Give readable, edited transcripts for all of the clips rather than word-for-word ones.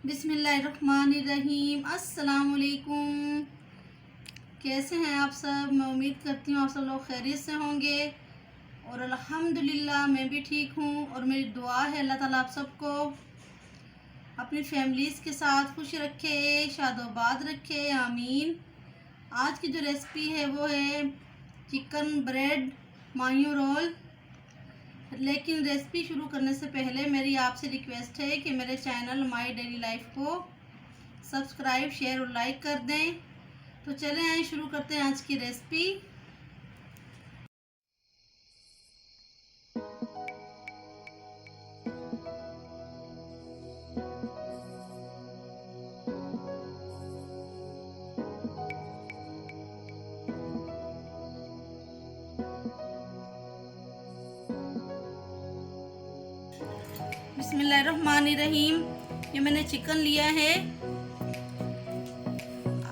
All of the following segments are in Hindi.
बिस्मिल्लाहिर्रहमानिर्रहीम। अस्सलाम वालेकुम। कैसे हैं आप सब? मैं उम्मीद करती हूँ आप सब लोग खैरियत से होंगे और अल्हम्दुलिल्लाह मैं भी ठीक हूँ। और मेरी दुआ है अल्लाह ताला आप सबको अपनी फैमिलीज़ के साथ खुश रखे, शादोबाद रखे, आमीन। आज की जो रेसिपी है वो है चिकन ब्रेड मायो रोल। लेकिन रेसिपी शुरू करने से पहले मेरी आपसे रिक्वेस्ट है कि मेरे चैनल माय डेली लाइफ को सब्सक्राइब, शेयर और लाइक कर दें। तो चलें आए शुरू करते हैं आज की रेसिपी। बिस्मिल्लाहिर्रहमानिर्रहीम। ये मैंने चिकन लिया है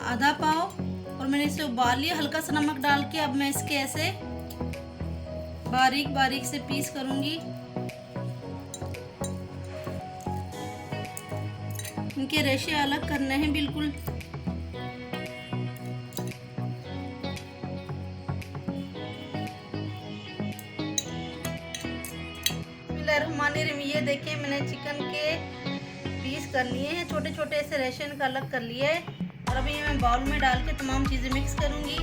आधा पाव और मैंने इसे उबाल लिया हल्का सा नमक डाल के। अब मैं इसके ऐसे बारीक बारीक से पीस करूंगी। इनके रेशे अलग करने हैं बिल्कुल। ये देखिए मैंने चिकन के पीस कर लिए हैं, छोटे छोटे से रेशे का अलग कर लिया है। और अभी मैं बाउल में डाल के तमाम चीज़ें मिक्स करूंगी।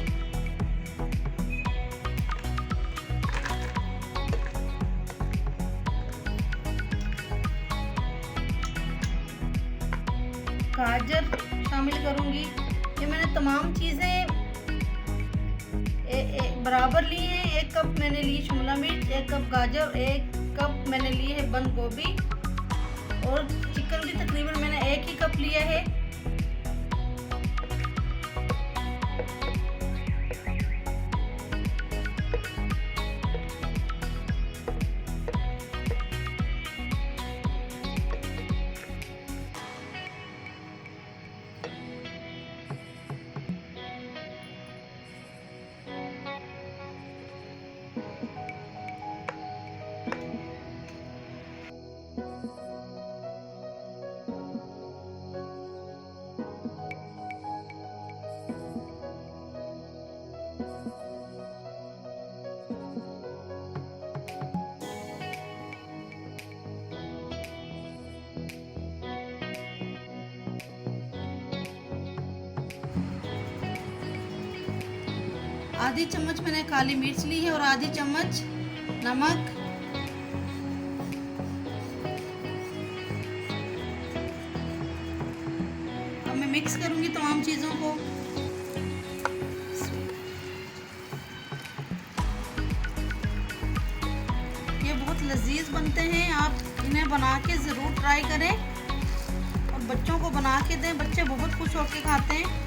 गाजर शामिल करूंगी। ये मैंने तमाम चीज़ें बराबर ली हैं। 1 कप मैंने ली शिमला मिर्च, 1 कप गाजर, 1 कप मैंने ली है बंद गोभी और चिकन भी तकरीबन मैंने 1 ही कप लिया है। आधी चम्मच मैंने काली मिर्च ली है और आधी चम्मच नमक। अब मैं मिक्स करूंगी तमाम चीज़ों को। ये बहुत लजीज बनते हैं, आप इन्हें बना के ज़रूर ट्राई करें और बच्चों को बना के दें, बच्चे बहुत खुश होकर खाते हैं।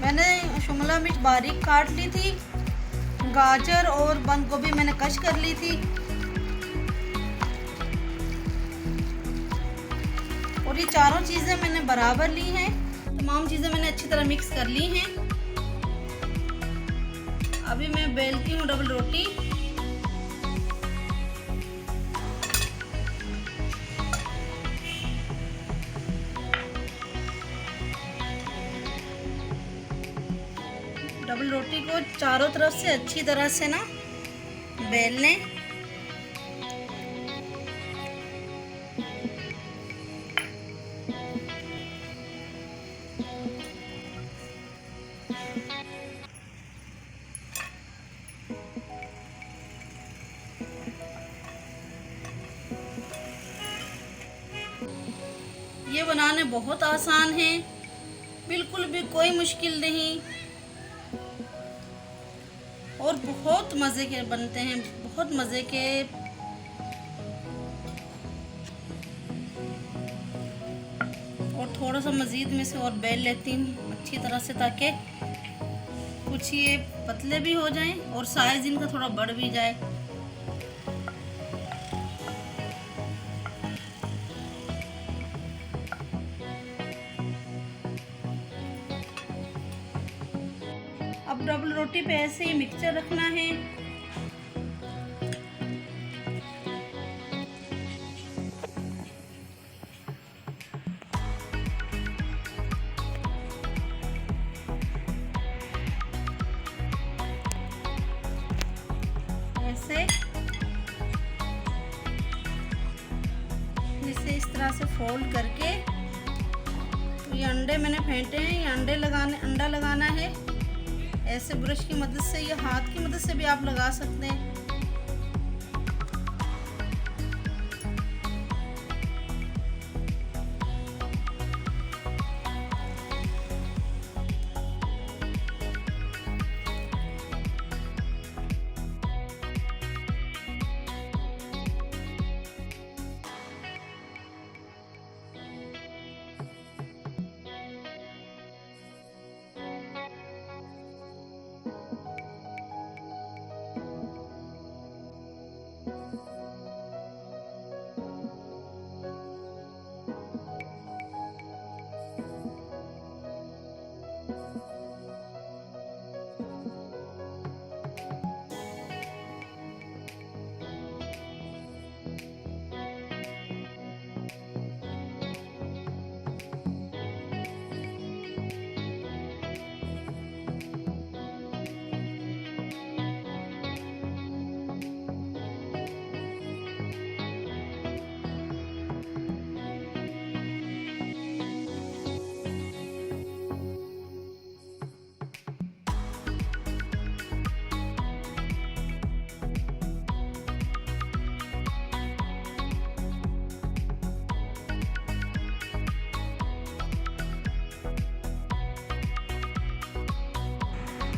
मैंने शिमला मिर्च बारीक काट ली थी, गाजर और बंद गोभी मैंने कश कर ली थी और ये चारों चीज़ें मैंने बराबर ली हैं। तमाम चीज़ें मैंने अच्छी तरह मिक्स कर ली हैं। अभी मैं बेलती हूँ डबल रोटी। डबल रोटी को चारों तरफ से अच्छी तरह से ना बेल लें। ये बनाने बहुत आसान है, बिल्कुल भी कोई मुश्किल नहीं और बहुत मज़े के बनते हैं, बहुत मज़े के। और थोड़ा सा मज़ीद में से और बेल लेती हूँ अच्छी तरह से ताकि कुछ ये पतले भी हो जाएं और साइज़ इनका थोड़ा बढ़ भी जाए। अब डबल रोटी पे ऐसे ही मिक्सचर रखना है। ऐसे इसे इस तरह से फोल्ड करके, तो ये अंडे मैंने फेंटे हैं, ये अंडा लगाना है। ऐसे ब्रश की मदद से या हाथ की मदद से भी आप लगा सकते हैं।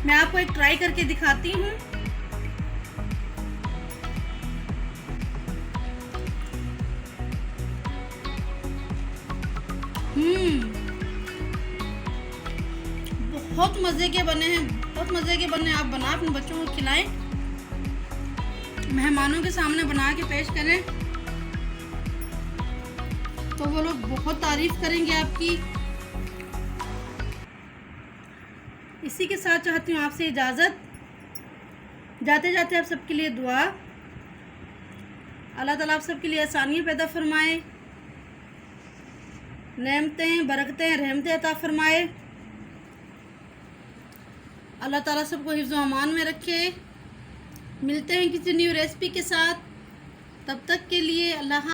मैं आपको एक ट्राई करके दिखाती हूँ। बहुत मज़े के बने हैं, बहुत मज़े के बने। आप बना अपने बच्चों को खिलाएं, मेहमानों के सामने बना के पेश करें तो वो लोग बहुत तारीफ करेंगे आपकी। इसी के साथ चाहती हूँ आपसे इजाज़त। जाते जाते आप सबके लिए दुआ, अल्लाह ताला आप सबके लिए आसानियाँ पैदा फरमाए, नेमतें, बरकतें, रहमतें अता फरमाए। अल्लाह ताला सबको हिफ्ज़ व अमान में रखे। मिलते हैं किसी न्यू रेसिपी के साथ, तब तक के लिए अल्लाह।